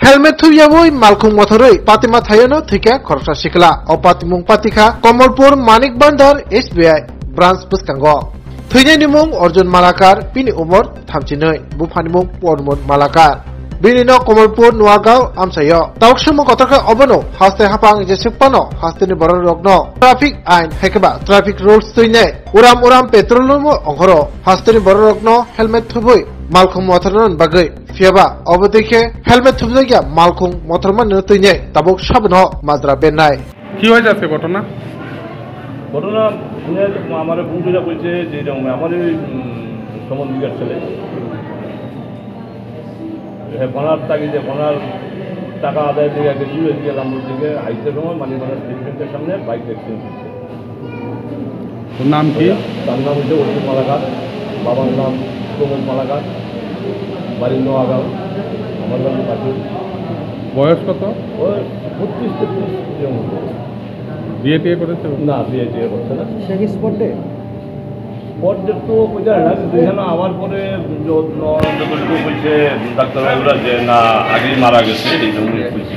Helmet थुयाबोई मालखुं मथरै पातिमा थायनो थैके खरसा सिखला अपातिमुं पातिखा कमलपुर मानिक बंदर SBI ब्रांच बुसकांगो थैनाय निमुं अर्जुन मालाकार बिनि उमर 39 बुफानि मुं परमोद मालाकार बिनिनो कमलपुर नुवागाव आमसायो तावक्षम कतरखा अबनो हास्ते हापां जेसेपानो हास्तेनि बर रगनो ट्राफिक आइन हेकेबा ट्राफिक रुल्स थैनाय उराम पेट्रोलमो अंगरो हास्तेनि बर रगनो हेलमेट थुबोई मालखुं मथरन बागै फियाबा अबदेखे हेलमेट थुबजागिया मालखुं मथरमान नतैनाय ताबुक साबनो माजरा बेनाय কি হয়েছে আজকে ঘটনা ঘটনা শুনে আমার বন্ধুরা বলছে যে এরকম আমার ওই সমন দিঘার ছেলে বনার তাগিদে বনার টাকা আদায় থেকে আগে দূরে দিকে লাম্বুর দিকে আইতে সময় মানিমানের স্টেশনের সামনে বাইক অ্যাক্সিডেন্ট হচ্ছে। তোর নাম কি? তার নাম হচ্ছে অর্জুন মালাকার, বাবার নাম প্রমোদ মালাকার, বাড়ি নোয়াগাঁও, আমার বাড়ি পাশে। বয়স কত? ওই 32-33 এরকম। বিয়ে টিয়ে করেছে? না, বিয়ে টিয়ে করছে না। সে কি স্পট ডেট তো বোঝা না, কিন্তু এখানে আবার পরে বলছে ডাক্তারবাবুরা যে না আগেই মারা গেছে এই জন্য বলছে।